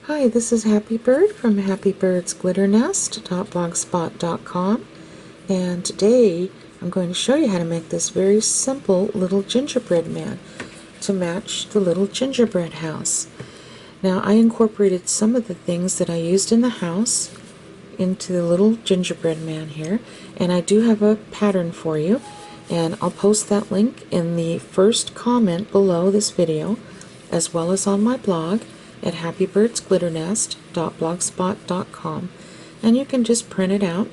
Hi, this is Happy Bird from happybirdsglitternest.blogspot.com, and today I'm going to show you how to make this very simple little gingerbread man to match the little gingerbread house. Now, I incorporated some of the things that I used in the house into the little gingerbread man here, and I do have a pattern for you, and I'll post that link in the first comment below this video, as well as on my blog at happybirdsglitternest.blogspot.com, and you can just print it out.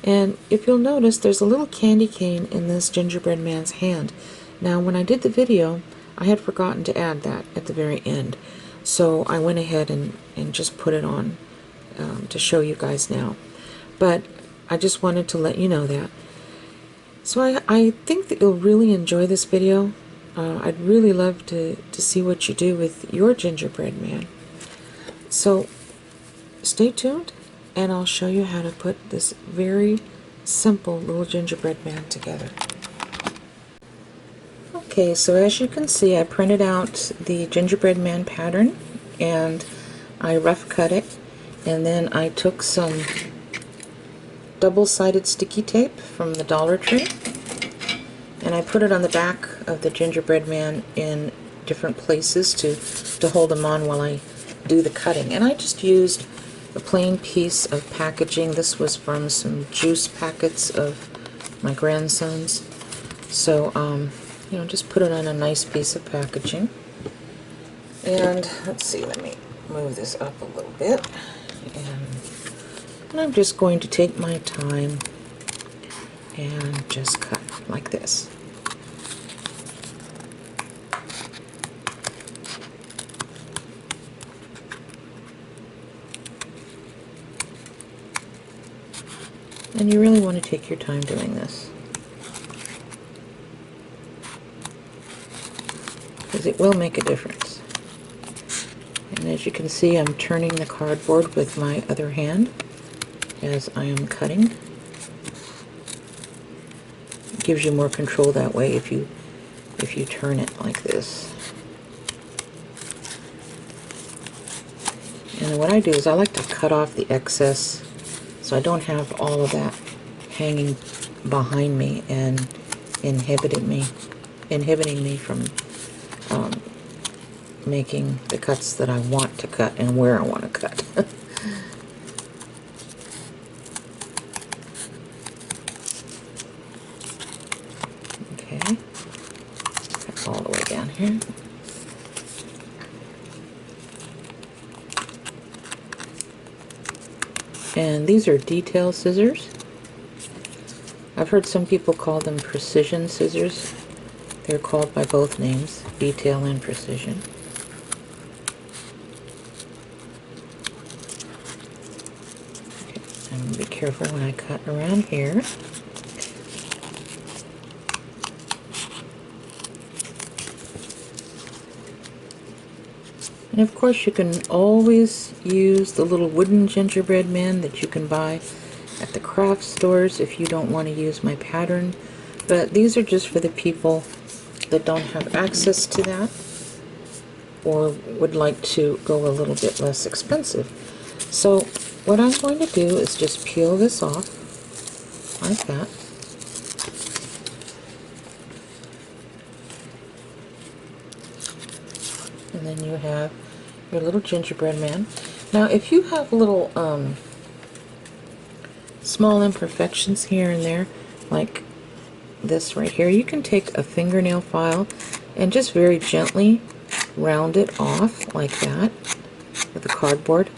And if you'll notice, there's a little candy cane in this gingerbread man's hand. Now, when I did the video, I had forgotten to add that at the very end, so I went ahead and just put it on to show you guys now. But I just wanted to let you know that. So I think that you'll really enjoy this video. I'd really love to see what you do with your gingerbread man. So stay tuned, and I'll show you how to put this very simple little gingerbread man together. Okay, so as you can see, I printed out the gingerbread man pattern and I rough cut it, and then I took some double-sided sticky tape from the Dollar Tree and I put it on the back of the gingerbread man in different places to hold them on while I do the cutting. And I just used a plain piece of packaging. This was from some juice packets of my grandson's. So, you know, just put it on a nice piece of packaging. And let's see, let me move this up a little bit. And I'm just going to take my time and just cut like this. And you really want to take your time doing this, because it will make a difference. And as you can see, I'm turning the cardboard with my other hand as I am cutting. It gives you more control that way if you turn it like this. And what I do is I like to cut off the excess so I don't have all of that hanging behind me and inhibiting me from making the cuts that I want to cut and where I want to cut. Okay, cut all the way down here. And these are detail scissors. I've heard some people call them precision scissors. They're called by both names, detail and precision. Okay, I'm going to be careful when I cut around here. And of course, you can always use the little wooden gingerbread man that you can buy at the craft stores if you don't want to use my pattern. But these are just for the people that don't have access to that or would like to go a little bit less expensive. So what I'm going to do is just peel this off like that. And then you have your little gingerbread man. Now, if you have little small imperfections here and there, like this right here, you can take a fingernail file and just very gently round it off like that with the cardboard,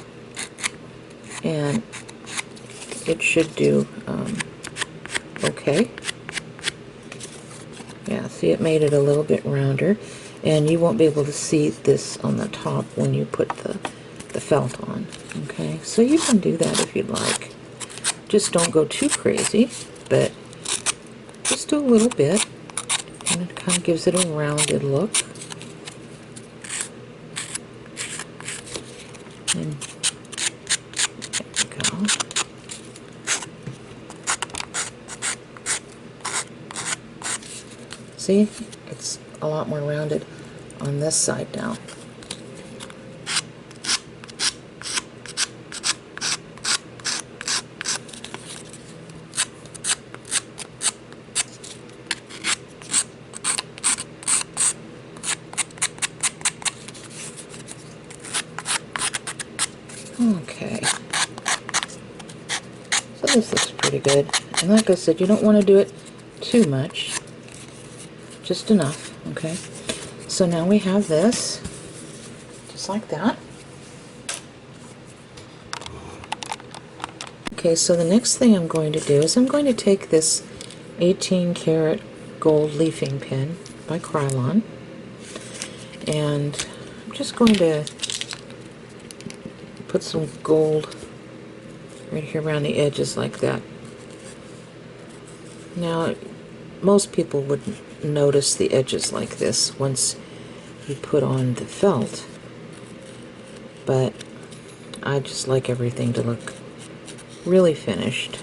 and it should do okay. Yeah, see, it made it a little bit rounder. And you won't be able to see this on the top when you put the felt on. Okay, so you can do that if you'd like. Just don't go too crazy, but just do a little bit, and it kind of gives it a rounded look. And there we go. See, it's a lot more rounded on this side now. Okay. So this looks pretty good. And like I said, you don't want to do it too much. Just enough, okay? So now we have this, just like that. Okay, so the next thing I'm going to do is I'm going to take this 18 karat gold leafing pin by Krylon, and I'm just going to put some gold right here around the edges like that. Now, most people would notice the edges like this once you put on the felt, but I just like everything to look really finished.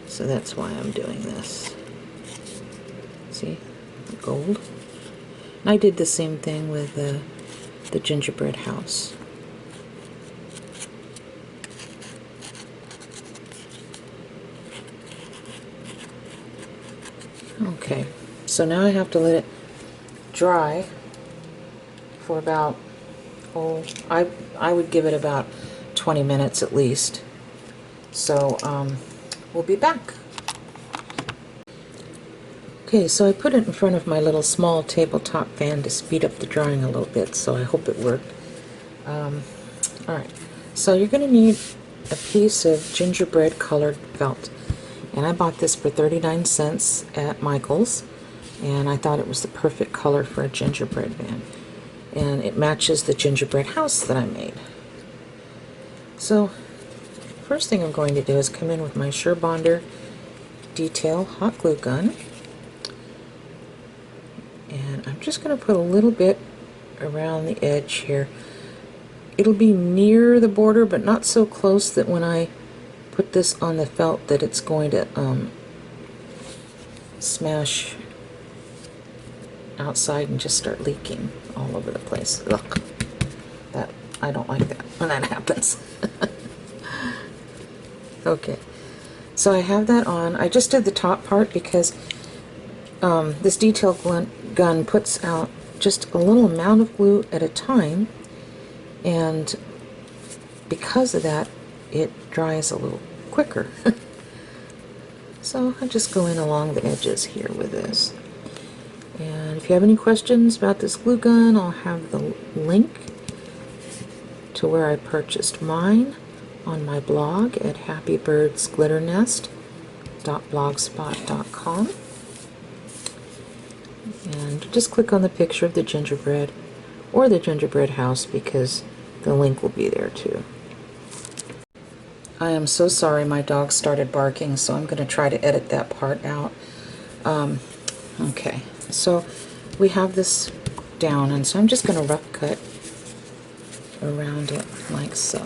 So that's why I'm doing this. See, the gold. And I did the same thing with the gingerbread house. Okay, so now I have to let it dry for about, oh, I would give it about 20 minutes at least. So we'll be back. Okay, so I put it in front of my little small tabletop fan to speed up the drying a little bit, so I hope it worked. Alright, so you're going to need a piece of gingerbread colored felt. And I bought this for 39 cents at Michael's, and I thought it was the perfect color for a gingerbread man. And it matches the gingerbread house that I made. So, first thing I'm going to do is come in with my Surebonder Detail hot glue gun. And I'm just going to put a little bit around the edge here. It'll be near the border, but not so close that when I put this on the felt that it's going to smash outside and just start leaking all over the place. Ugh. I don't like that when that happens. Okay, so I have that on. I just did the top part because this detail gun puts out just a little amount of glue at a time, and because of that it dries a little quicker. So I just go in along the edges here with this. And if you have any questions about this glue gun, I'll have the link to where I purchased mine on my blog at happybirdsglitternest.blogspot.com. And just click on the picture of the gingerbread or the gingerbread house because the link will be there too. I am so sorry my dog started barking, so I'm going to try to edit that part out. Okay, so we have this down, and so I'm just going to rough cut around it like so.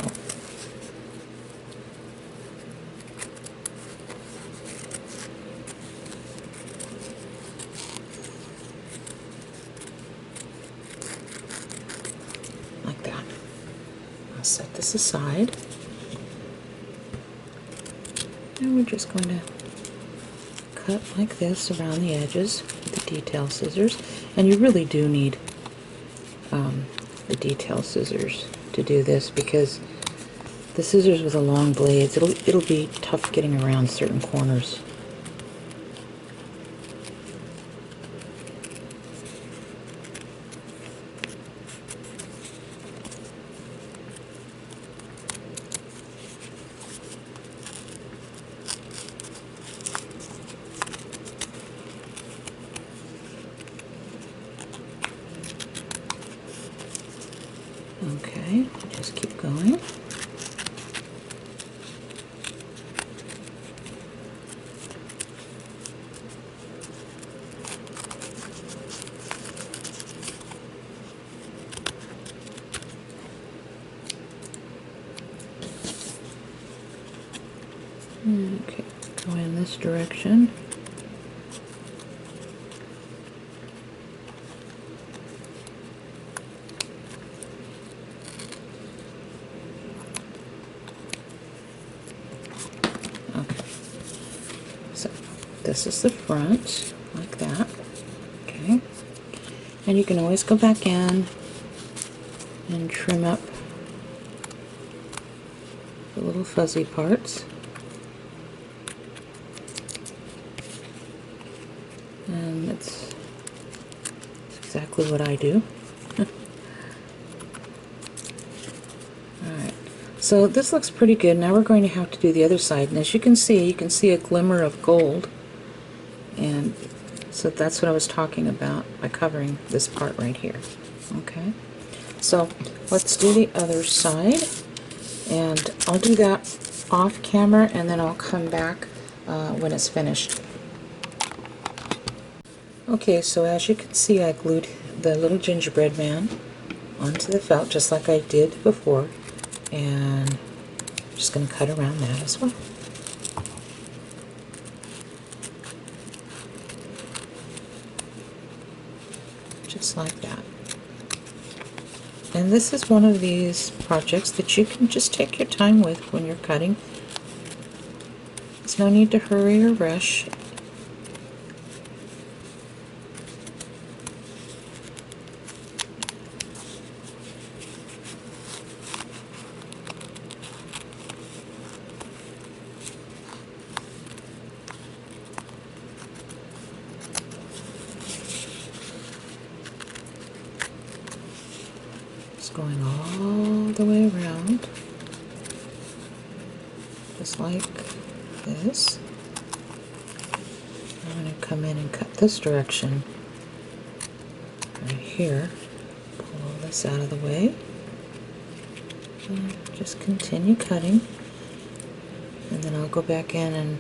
Like that. I'll set this aside. And we're just going to cut like this around the edges with the detail scissors. And you really do need the detail scissors to do this, because the scissors with the long blades, it'll be tough getting around certain corners. Okay, just keep going. Okay, go in this direction. Okay, so this is the front, like that. Okay, And you can always go back in and trim up the little fuzzy parts. And that's exactly what I do. Alright, so this looks pretty good. Now we're going to have to do the other side. And as you can see a glimmer of gold. And so that's what I was talking about by covering this part right here. Okay, so let's do the other side. And I'll do that off camera, and then I'll come back when it's finished. Okay, so as you can see, I glued the little gingerbread man onto the felt just like I did before, and I'm just going to cut around that as well. Just like that. And this is one of these projects that you can just take your time with when you're cutting. There's no need to hurry or rush. Going all the way around, just like this. I'm going to come in and cut this direction right here, pull all this out of the way, and just continue cutting, and then I'll go back in and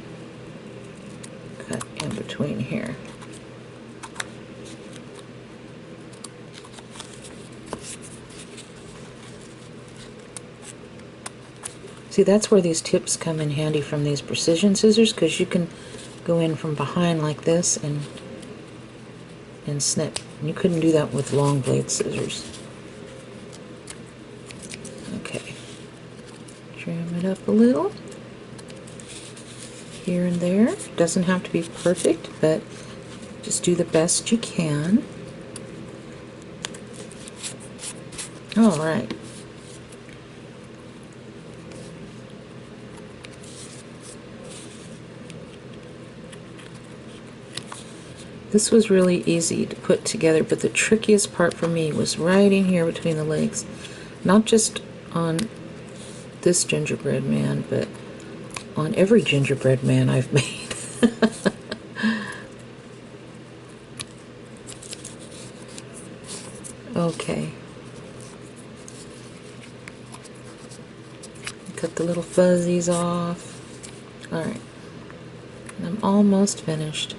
cut in between here. See, that's where these tips come in handy from these precision scissors, because you can go in from behind like this and snip. And you couldn't do that with long blade scissors. Okay. Trim it up a little. Here and there. Doesn't have to be perfect, but just do the best you can. All right. This was really easy to put together, but the trickiest part for me was right in here between the legs. Not just on this gingerbread man, but on every gingerbread man I've made. Okay. Cut the little fuzzies off. Alright. I'm almost finished.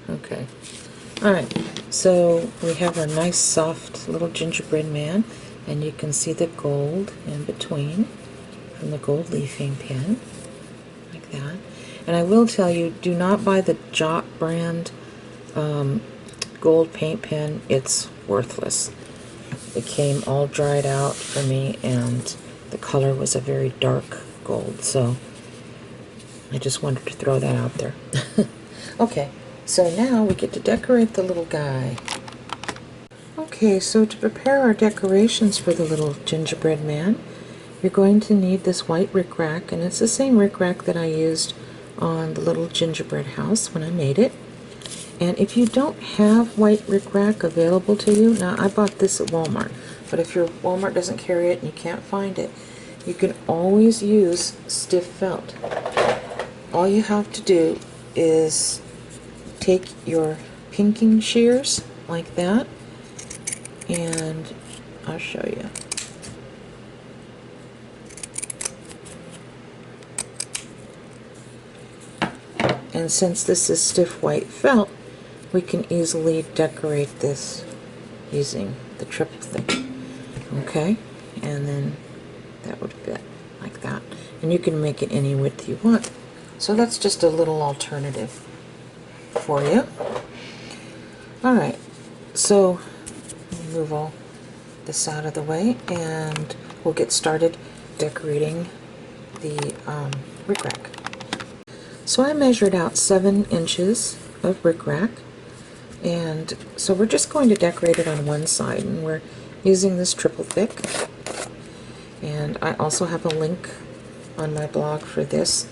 Okay. Alright, so we have our nice soft little gingerbread man, and you can see the gold in between from the gold leafing pin, like that. And I will tell you, do not buy the Jot brand gold paint pen. It's worthless. It came all dried out for me, and the color was a very dark gold, so I just wanted to throw that out there. Okay. So now we get to decorate the little guy. Okay, so to prepare our decorations for the little gingerbread man, you're going to need this white Rickrack, and it's the same Rickrack that I used on the little gingerbread house when I made it. And if you don't have white Rickrack available to you, now I bought this at Walmart, but if your Walmart doesn't carry it and you can't find it, you can always use stiff felt. All you have to do is take your pinking shears like that, and I'll show you. And since this is stiff white felt, we can easily decorate this using the triple thing. Okay, and then that would fit like that. And you can make it any width you want. So that's just a little alternative for you. Alright, so move all this out of the way, and we'll get started decorating the Rickrack. So I measured out 7 inches of Rickrack. And so we're just going to decorate it on one side, and we're using this triple thick. And I also have a link on my blog for this.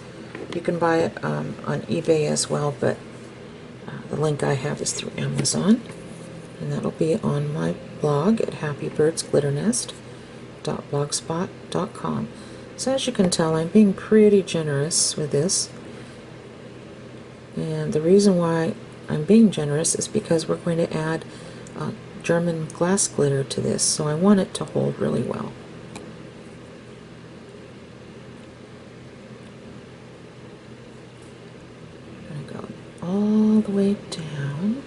You can buy it on eBay as well, but the link I have is through Amazon. And that'll be on my blog at happybirdsglitternest.blogspot.com. So as you can tell, I'm being pretty generous with this. And the reason why I'm being generous is because we're going to add German glass glitter to this, so I want it to hold really well. I'm going to go all the way down,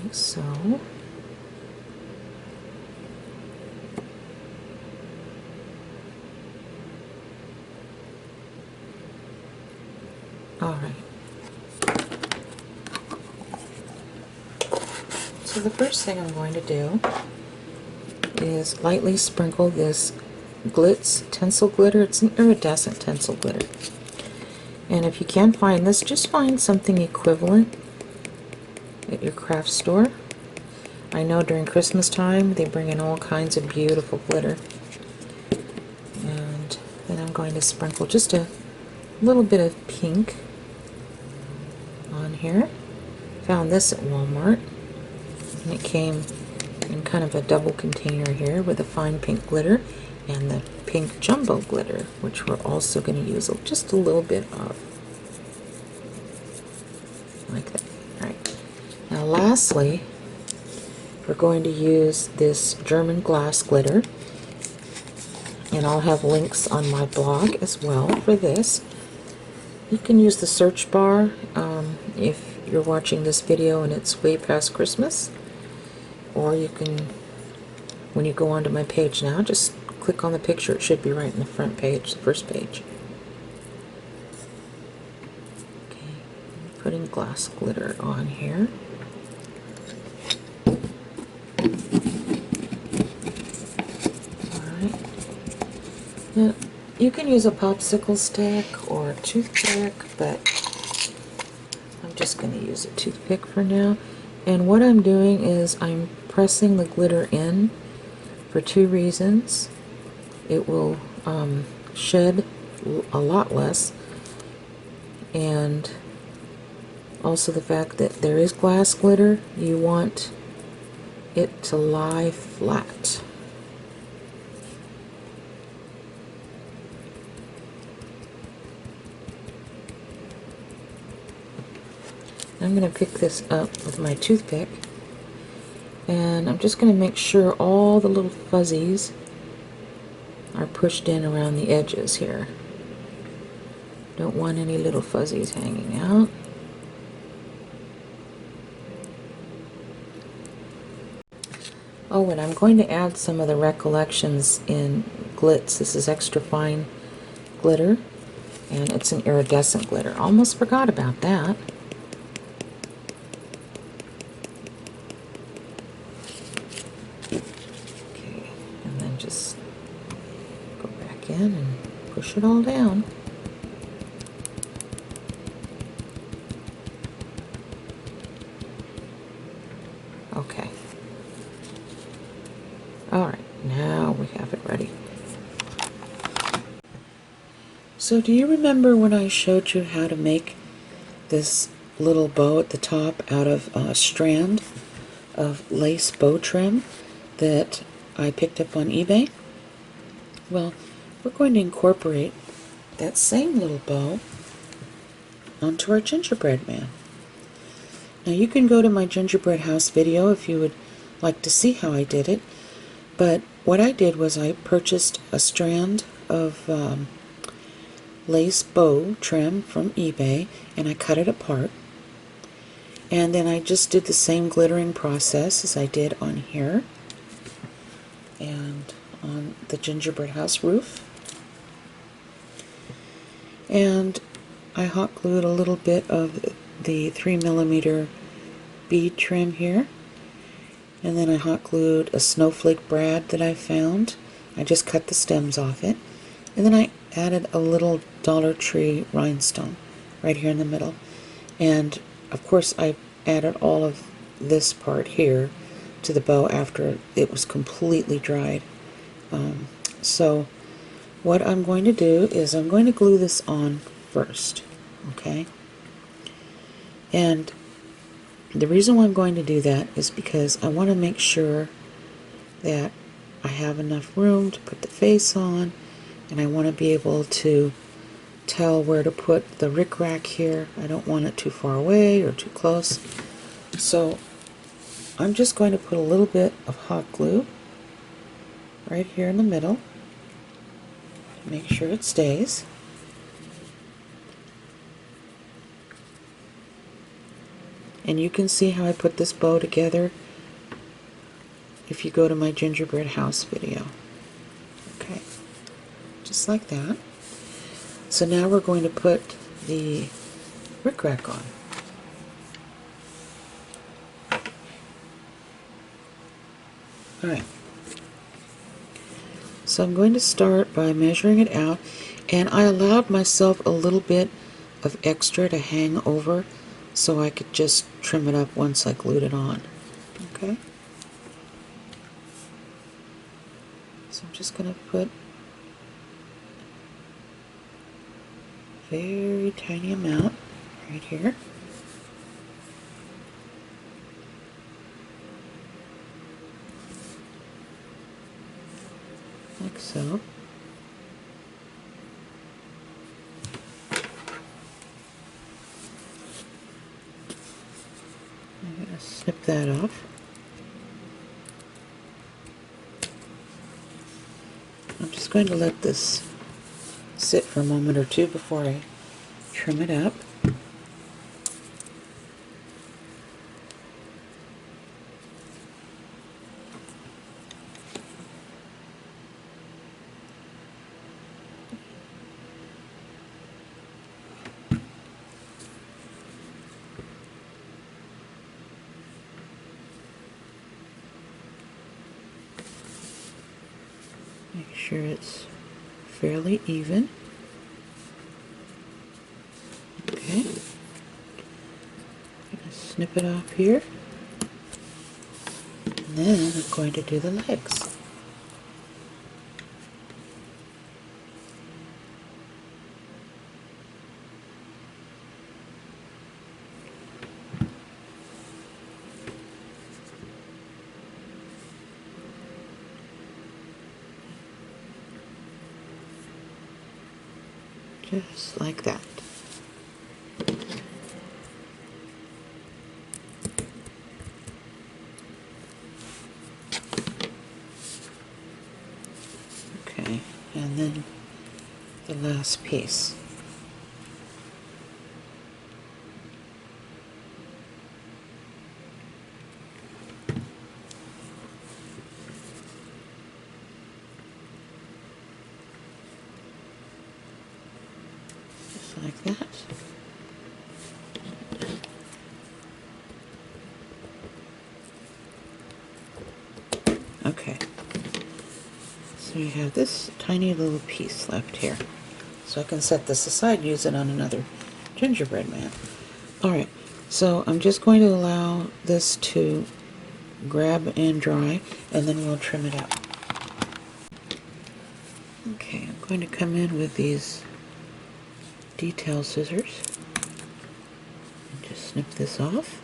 like so. Alright. So the first thing I'm going to do is lightly sprinkle this Glitz Tinsel Glitter. It's an iridescent tinsel glitter. And if you can't find this, just find something equivalent at your craft store. I know during Christmas time they bring in all kinds of beautiful glitter. And then I'm going to sprinkle just a little bit of pink on here. Found this at Walmart, and it came in kind of a double container here with the fine pink glitter and the pink jumbo glitter, which we're also going to use just a little bit of, like that. Alright, now lastly we're going to use this German glass glitter, and I'll have links on my blog as well for this. You can use the search bar if you're watching this video and it's way past Christmas, or you can, when you go onto my page now, just click on the picture. It should be right in the front page, the first page. Okay, I'm putting glass glitter on here. Alright. Now, you can use a popsicle stick or a toothpick, but I'm just going to use a toothpick for now. And what I'm doing is I'm pressing the glitter in for two reasons. It will shed a lot less, and also the fact that there is glass glitter, you want it to lie flat. I'm going to pick this up with my toothpick, and I'm just going to make sure all the little fuzzies are pushed in around the edges here. Don't want any little fuzzies hanging out. Oh, and I'm going to add some of the Recollections in Glitz. This is extra fine glitter, and it's an iridescent glitter. Almost forgot about that. Okay, and then just go back in and push it all down. Okay. Alright, now we have it ready. So do you remember when I showed you how to make this little bow at the top out of a strand of lace bow trim that I picked up on eBay? Well, we're going to incorporate that same little bow onto our gingerbread man. Now you can go to my gingerbread house video if you would like to see how I did it, but what I did was I purchased a strand of lace bow trim from eBay, and I cut it apart, and then I just did the same glittering process as I did on here and on the gingerbread house roof, and I hot glued a little bit of the 3mm bead trim here, and then I hot glued a snowflake brad that I found. I just cut the stems off it, and then I added a little Dollar Tree rhinestone right here in the middle. And of course I added all of this part here to the bow after it was completely dried. So what I'm going to do is I'm going to glue this on first, okay? And the reason why I'm going to do that is because I want to make sure that I have enough room to put the face on, and I want to be able to tell where to put the Rickrack here. I don't want it too far away or too close. So I'm just going to put a little bit of hot glue right here in the middle to make sure it stays. And you can see how I put this bow together if you go to my gingerbread house video. Okay, just like that. So now we're going to put the Rickrack on. Alright, so I'm going to start by measuring it out, and I allowed myself a little bit of extra to hang over so I could just trim it up once I glued it on. Okay, so I'm just going to put a very tiny amount right here. Like so. I'm going to snip that off. I'm just going to let this sit for a moment or two before I trim it up. Make sure it's fairly even. Okay. I'm going to snip it off here. And then I'm going to do the legs. Just like that. Okay, and then the last piece. Like that. Okay, so you have this tiny little piece left here. So I can set this aside and use it on another gingerbread man. Alright, so I'm just going to allow this to grab and dry, and then we'll trim it out. Okay, I'm going to come in with these detail scissors and just snip this off.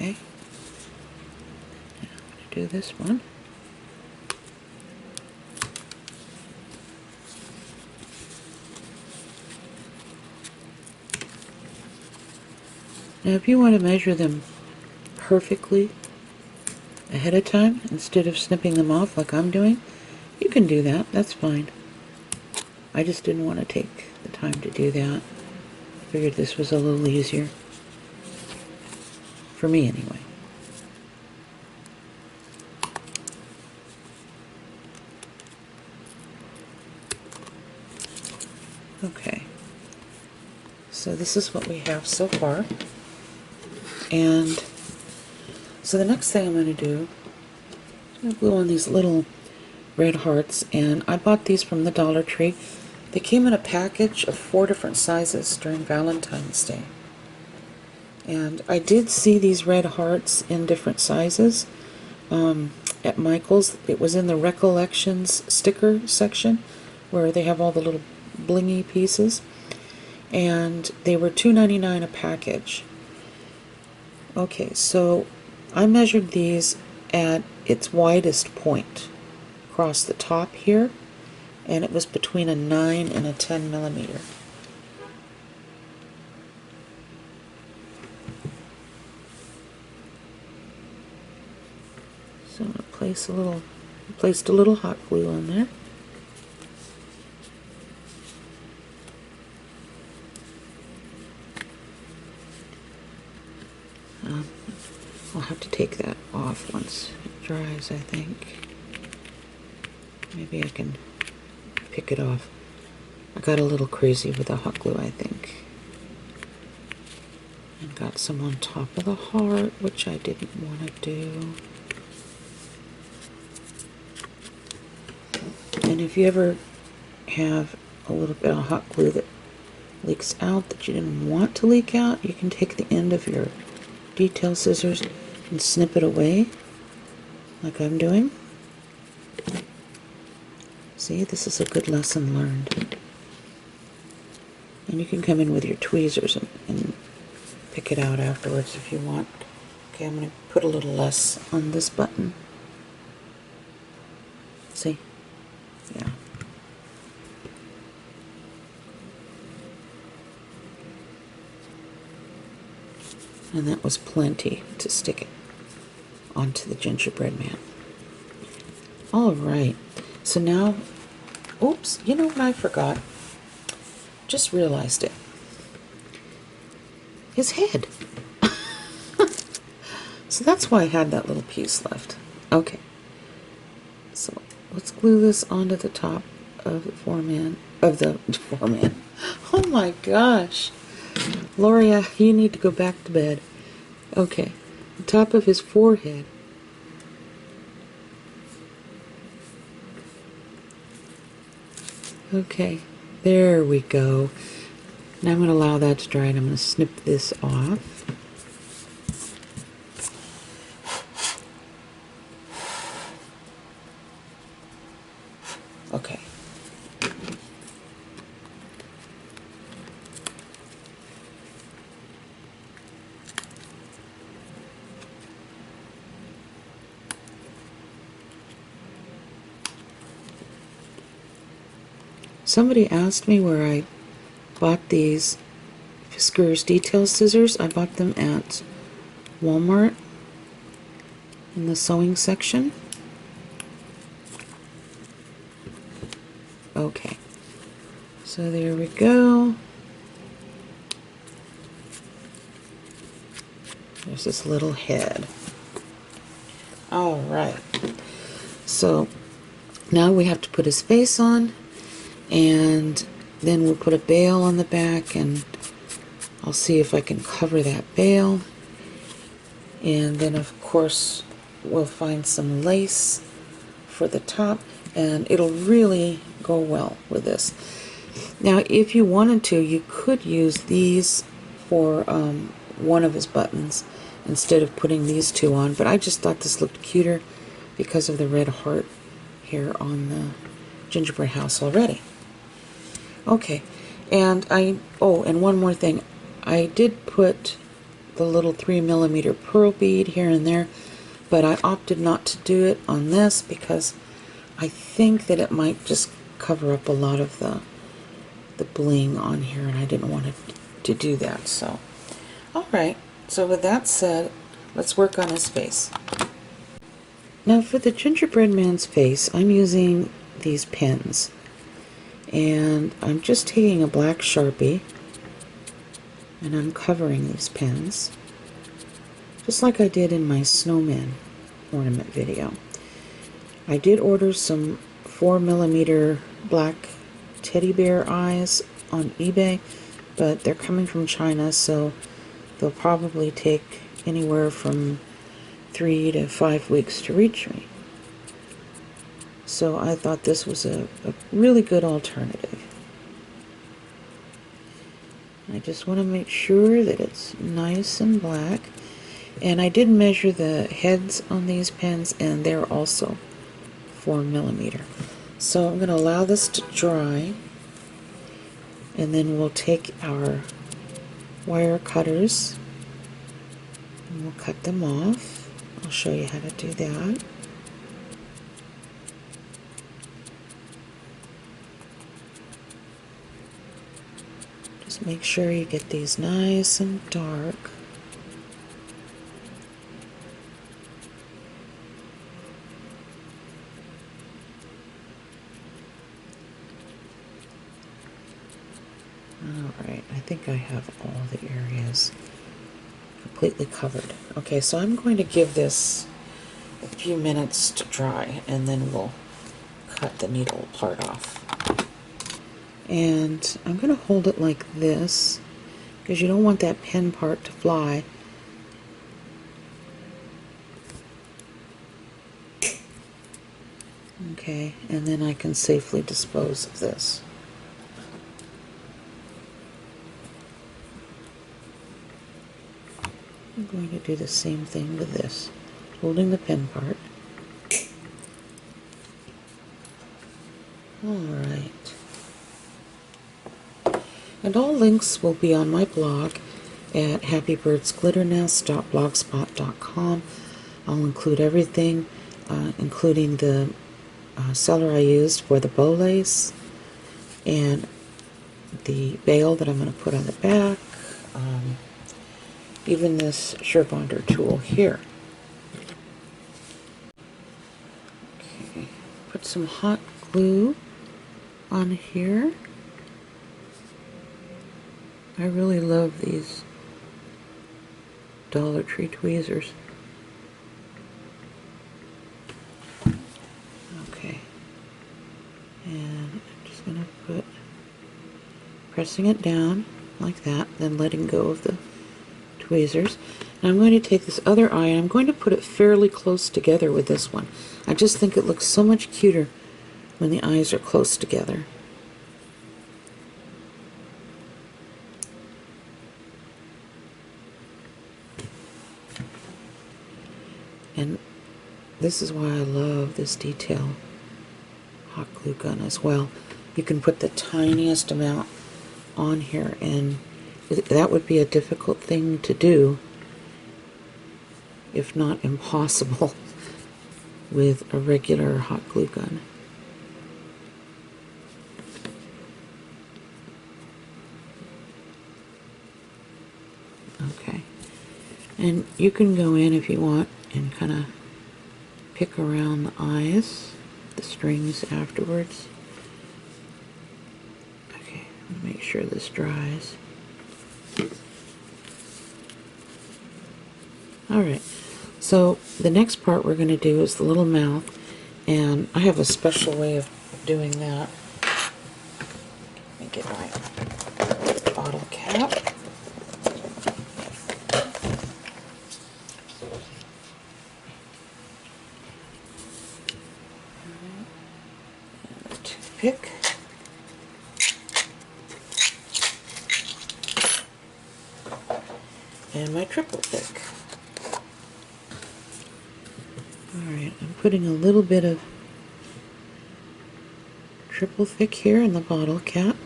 Okay, now I'm going to do this one. Now if you want to measure them perfectly ahead of time instead of snipping them off like I'm doing, you can do that, that's fine. I just didn't want to take the time to do that. Figured this was a little easier. For me, anyway. Okay. So this is what we have so far. And so the next thing I'm going to do, I'm going to glue on these little red hearts. And I bought these from the Dollar Tree. They came in a package of 4 different sizes during Valentine's Day. And I did see these red hearts in different sizes at Michael's. It was in the Recollections sticker section where they have all the little blingy pieces. And they were $2.99 a package. Okay, so I measured these at its widest point across the top here, and it was between a 9 and a 10 millimeter. So I'm going to placed a little hot glue on there. I'll have to take that off once it dries, I think. Maybe I can pick it off. I got a little crazy with the hot glue, I think. And got some on top of the heart, which I didn't want to do. And if you ever have a little bit of hot glue that leaks out that you didn't want to leak out, you can take the end of your detail scissors and snip it away, like I'm doing. See, this is a good lesson learned. And you can come in with your tweezers and pick it out afterwards if you want. Okay, I'm going to put a little less on this button. See? Yeah. And that was plenty to stick it onto the gingerbread man. All right, so now, oops, you know what I forgot? Just realized it. His head. So that's why I had that little piece left. Okay, so let's glue this onto the top of the foreman. Oh my gosh. Loria, you need to go back to bed. Okay, the top of his forehead. Okay, there we go. Now I'm going to allow that to dry and I'm going to snip this off. Okay. Somebody asked me where I bought these Fiskars detail scissors. I bought them at Walmart in the sewing section. Okay, so there we go. There's this little head. All right, so now we have to put his face on, and then we'll put a bail on the back, and I'll see if I can cover that bail. And then of course we'll find some lace for the top, and it'll really go well with this. Now if you wanted to, you could use these for one of his buttons instead of putting these two on, but I just thought this looked cuter because of the red heart here on the gingerbread house already. Okay, and and one more thing. I did put the little 3mm pearl bead here and there, but I opted not to do it on this because I think that it might just cover up a lot of the bling on here, and I didn't want to do that. So, alright, so with that said, let's work on his face. Now for the gingerbread man's face, I'm using these pens. And I'm just taking a black Sharpie and uncovering these pens, just like I did in my snowman ornament video. I did order some 4mm black teddy bear eyes on eBay, but they're coming from China, so they'll probably take anywhere from 3 to 5 weeks to reach me. So I thought this was a really good alternative. I just want to make sure that it's nice and black. And I did measure the heads on these pens, and they're also 4mm. So I'm going to allow this to dry, and then we'll take our wire cutters and we'll cut them off. I'll show you how to do that. Just make sure you get these nice and dark. Alright, I think I have all the areas completely covered. Okay, so I'm going to give this a few minutes to dry, and then we'll cut the needle part off. And I'm going to hold it like this, because you don't want that pen part to fly. Okay, and then I can safely dispose of this. I'm going to do the same thing with this, holding the pen part. Alright. And all links will be on my blog at happybirdsglitternest.blogspot.com. I'll include everything, including the seller I used for the bow lace and the bail that I'm going to put on the back, even this Surebonder tool here. Okay, put some hot glue on here. I really love these Dollar Tree tweezers. Okay, and I'm just going to put, pressing it down like that, then letting go of the tweezers. And I'm going to take this other eye and I'm going to put it fairly close together with this one. I just think it looks so much cuter when the eyes are close together. And this is why I love this detail hot glue gun as well. You can put the tiniest amount on here, and that would be a difficult thing to do, if not impossible, with a regular hot glue gun. Okay, and you can go in if you want and kind of pick around the eyes, the strings afterwards. Okay, make sure this dries. Alright, so the next part we're going to do is the little mouth, and I have a special way of doing that. Let me get my bottle cap. Toothpick. And my triple pick. Alright, I'm putting a little bit of triple thick here in the bottle cap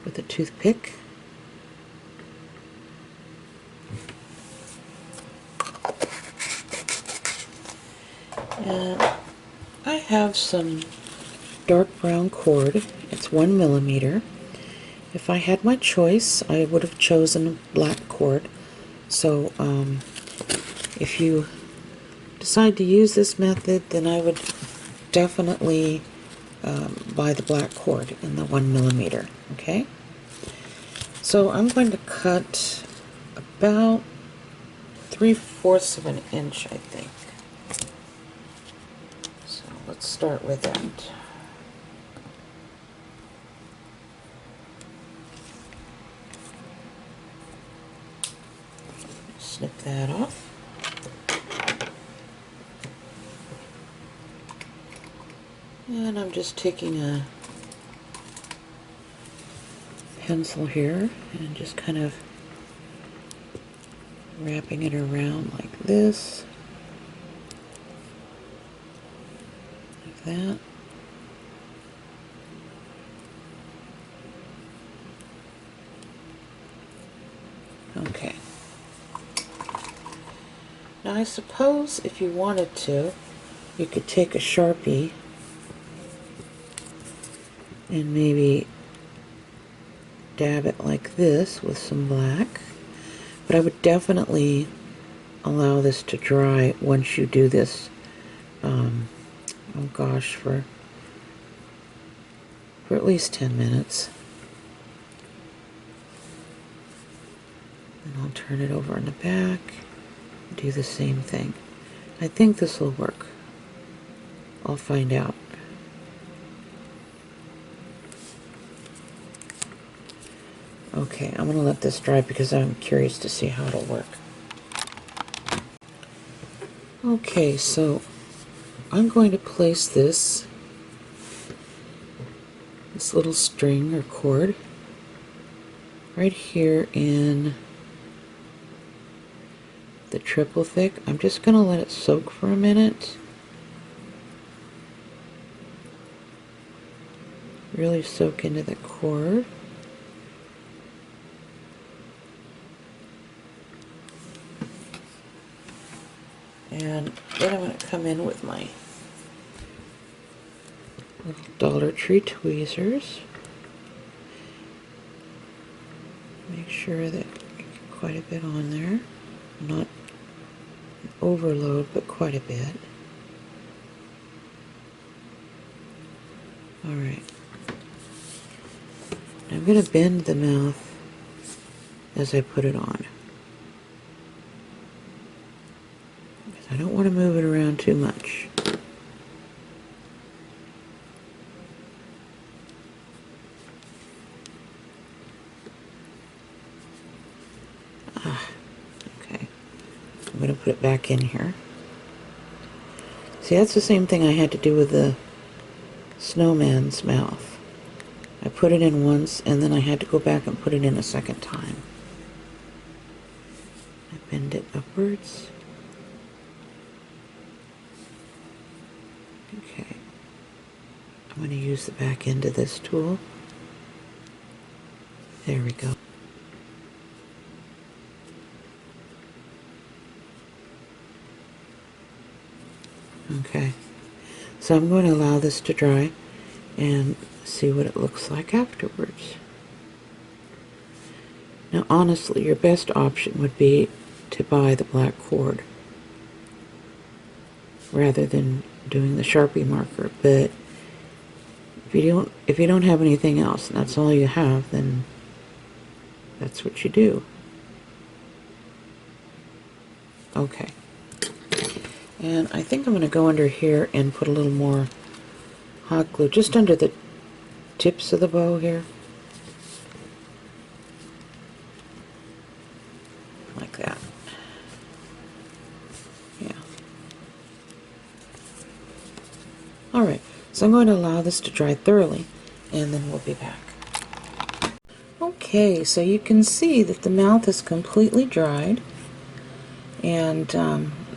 with a toothpick. And I have some dark brown cord. It's 1mm. If I had my choice, I would have chosen black cord. So if you decide to use this method, then I would definitely buy the black cord in the 1mm. Okay? So I'm going to cut about 3/4 of an inch, I think. So let's start with that. Snip that off. And I'm just taking a pencil here and just kind of wrapping it around like this, like that. Okay. Now I suppose if you wanted to, you could take a Sharpie and maybe dab it like this with some black, but I would definitely allow this to dry once you do this, oh gosh, for at least 10 minutes. And I'll turn it over in the back and do the same thing. I think this will work. I'll find out. Okay, I'm going to let this dry because I'm curious to see how it'll work. Okay, so I'm going to place this little string or cord right here in the triple thick. I'm just going to let it soak for a minute. Really soak into the cord. And then I'm going to come in with my little Dollar Tree tweezers. Make sure that I get quite a bit on there. Not an overload, but quite a bit. Alright. I'm going to bend the mouth as I put it on. I don't want to move it around too much. Okay. I'm going to put it back in here. See, that's the same thing I had to do with the snowman's mouth. I put it in once, and then I had to go back and put it in a second time. I bend it upwards. Okay. I'm going to use the back end of this tool. There we go. Okay. So I'm going to allow this to dry and see what it looks like afterwards. Now honestly, your best option would be to buy the black cord rather than doing the Sharpie marker, but if you don't have anything else and that's all you have, then that's what you do. Okay. And I think I'm going to go under here and put a little more hot glue just under the tips of the bow here. Like that. Yeah. Alright, so I'm going to allow this to dry thoroughly and then we'll be back. Okay, so you can see that the mouth is completely dried, and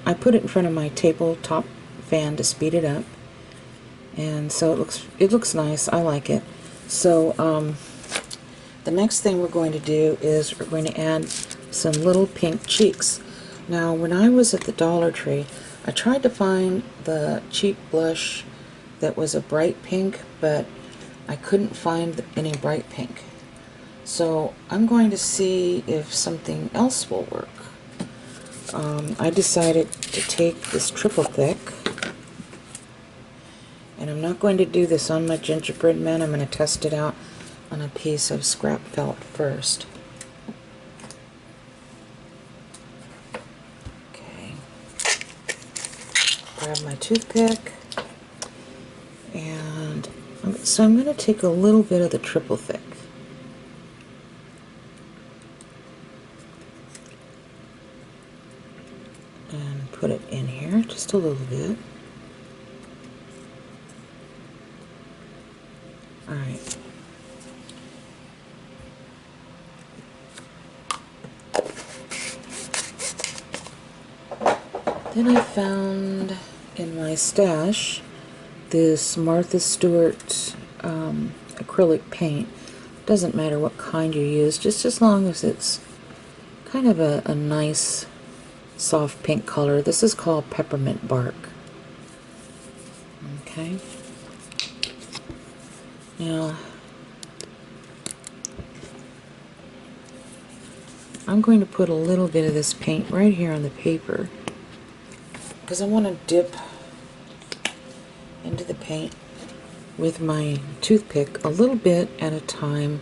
I put it in front of my tabletop fan to speed it up, and so it looks nice. I like it. So the next thing we're going to do is we're going to add some little pink cheeks. Now when I was at the Dollar Tree, I tried to find the cheek blush that was a bright pink, but I couldn't find any bright pink. So I'm going to see if something else will work. I decided to take this triple thick, and I'm not going to do this on my gingerbread man. I'm going to test it out on a piece of scrap felt first. grab my toothpick, and so I'm going to take a little bit of the triple thick. And put it in here, just a little bit. Alright. Then I found in my stash this Martha Stewart acrylic paint. Doesn't matter what kind you use, just as long as it's kind of a nice soft pink color. This is called Peppermint Bark. Okay. Now, I'm going to put a little bit of this paint right here on the paper because I want to dip into the paint with my toothpick a little bit at a time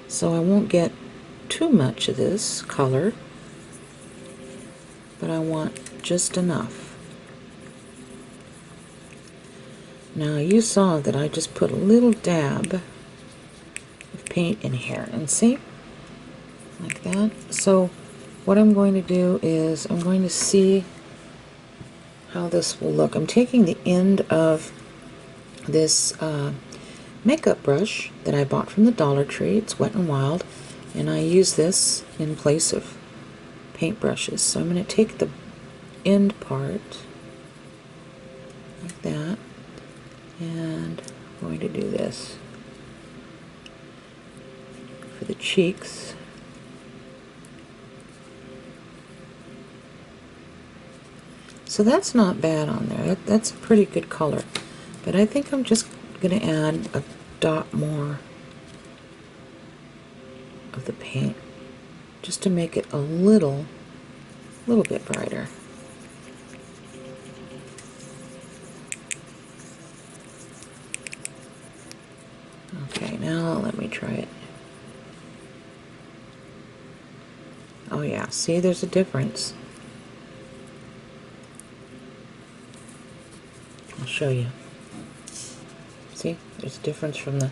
so I won't get too much of this color, but I want just enough. Now you saw that I just put a little dab of paint in here, and see, like that. So what I'm going to do is I'm going to see how this will look. I'm taking the end of this makeup brush that I bought from the Dollar Tree. It's Wet n Wild, and I use this in place of paintbrushes. So I'm going to take the end part like that, and I'm going to do this for the cheeks. So that's not bad on there. That's a pretty good color. But I think I'm just going to add a dot more of the paint just to make it a little bit brighter. Okay, now let me try it. Oh yeah, see, there's a difference. I'll show you. See, there's a difference from the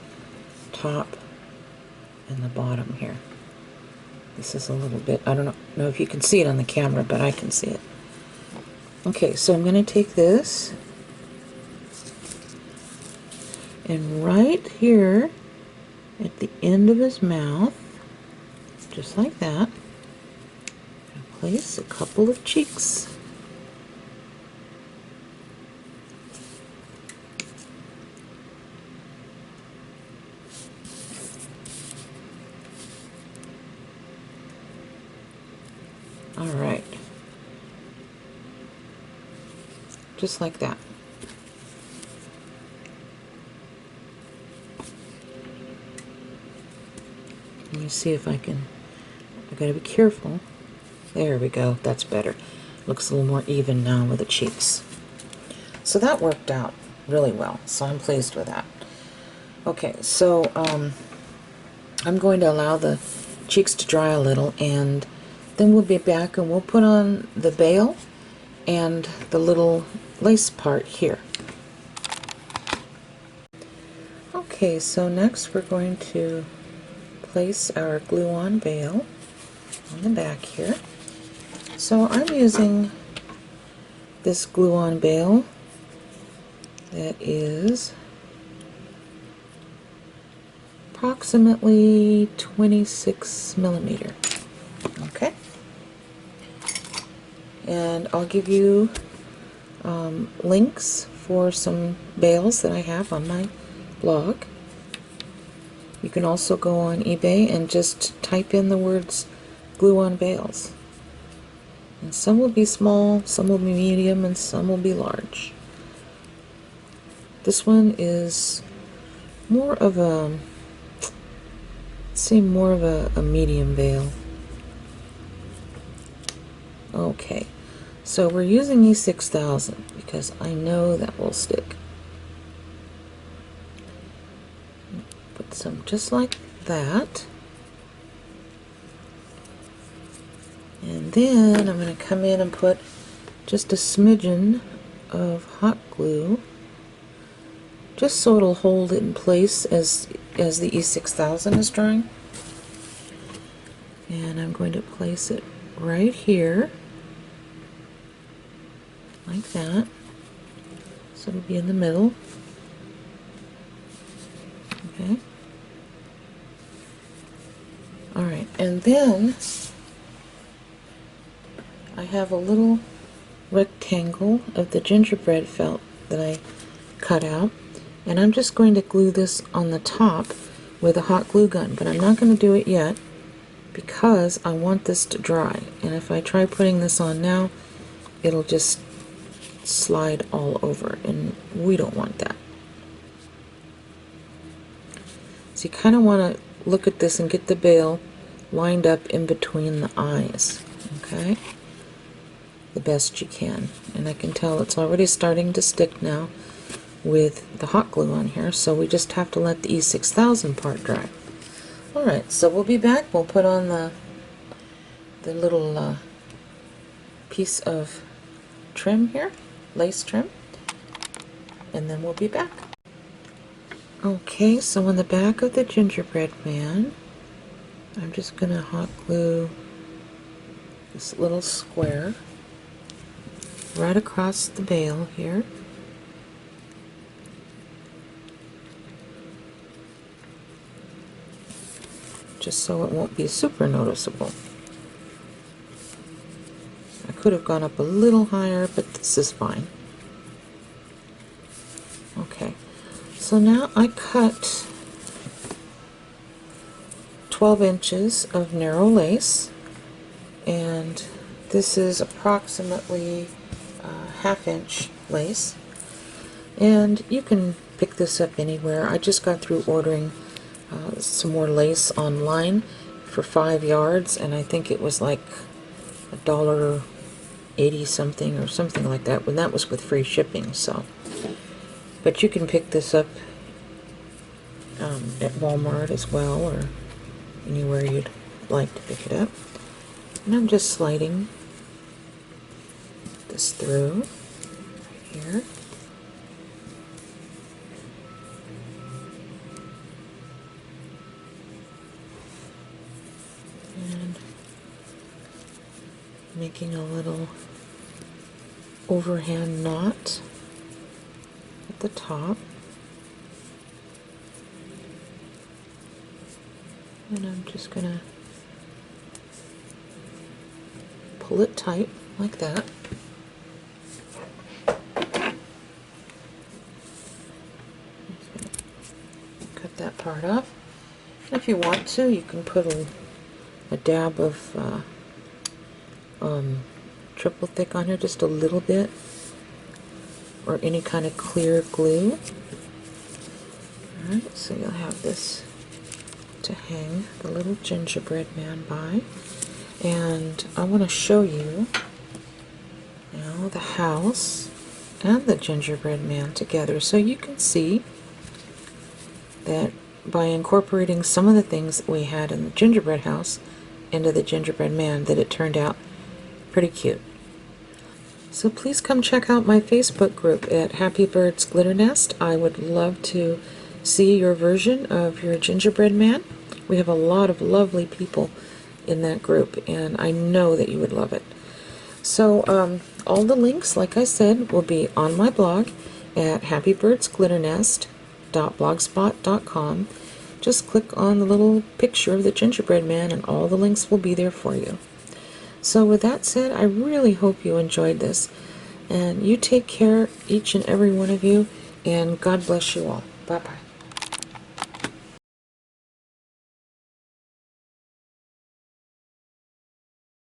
top and the bottom here. This is a little bit, I don't know if you can see it on the camera, but I can see it. Okay, so I'm going to take this, and right here at the end of his mouth, just like that, place a couple of cheeks. All right, just like that. Let me see if I gotta be careful. There we go, that's better. Looks a little more even now with the cheeks. So that worked out really well, so I'm pleased with that. Okay, so I'm going to allow the cheeks to dry a little, and then we'll be back and we'll put on the veil and the little lace part here. Okay, so next we're going to place our glue-on veil on the back here. So I'm using this glue-on veil that is approximately 26 millimeter. Okay, and I'll give you links for some veils that I have on my blog. You can also go on eBay and just type in the words glue-on veils. And some will be small, some will be medium, and some will be large. This one is more of a, say, more of a medium veil. Okay, so we're using E6000 because I know that will stick. Put some just like that. And then I'm going to come in and put just a smidgen of hot glue, just so it'll hold it in place as the E6000 is drying. And I'm going to place it right here, like that. So it'll be in the middle. Okay. Alright, and then I have a little rectangle of the gingerbread felt that I cut out, and I'm just going to glue this on the top with a hot glue gun, but I'm not going to do it yet because I want this to dry, and if I try putting this on now, it'll just slide all over, and we don't want that. So you kind of want to look at this and get the bail lined up in between the eyes, okay, the best you can. And I can tell it's already starting to stick now with the hot glue on here, so we just have to let the E6000 part dry. Alright, so we'll be back. We'll put on the little piece of trim here, lace trim, and then we'll be back. Okay, so on the back of the gingerbread man, I'm just going to hot glue this little square right across the bail here. Just so it won't be super noticeable. I could have gone up a little higher, but this is fine. Okay, so now I cut 12 inches of narrow lace, and this is approximately half-inch lace, and you can pick this up anywhere. I just got through ordering some more lace online for 5 yards, and I think it was like $1.80 something or something like that, when that was with free shipping. So, but you can pick this up at Walmart as well, or anywhere you'd like to pick it up. And I'm just sliding this through right here. And making a little overhand knot at the top. And I'm just going to pull it tight like that. Cut that part off. If you want to, you can put a dab of triple thick on here, just a little bit, or any kind of clear glue. Alright, so you'll have this to hang the little gingerbread man by. And I want to show you now the house and the gingerbread man together, so you can see that by incorporating some of the things that we had in the gingerbread house into the gingerbread man, that it turned out pretty cute. So please come check out my Facebook group at Happy Birds Glitter Nest. I would love to see your version of your gingerbread man. We have a lot of lovely people in that group, and I know that you would love it. So all the links, like I said, will be on my blog at happybirdsglitternest.blogspot.com. Just click on the little picture of the gingerbread man and all the links will be there for you. So with that said, I really hope you enjoyed this, and you take care, each and every one of you, and God bless you all. Bye-bye.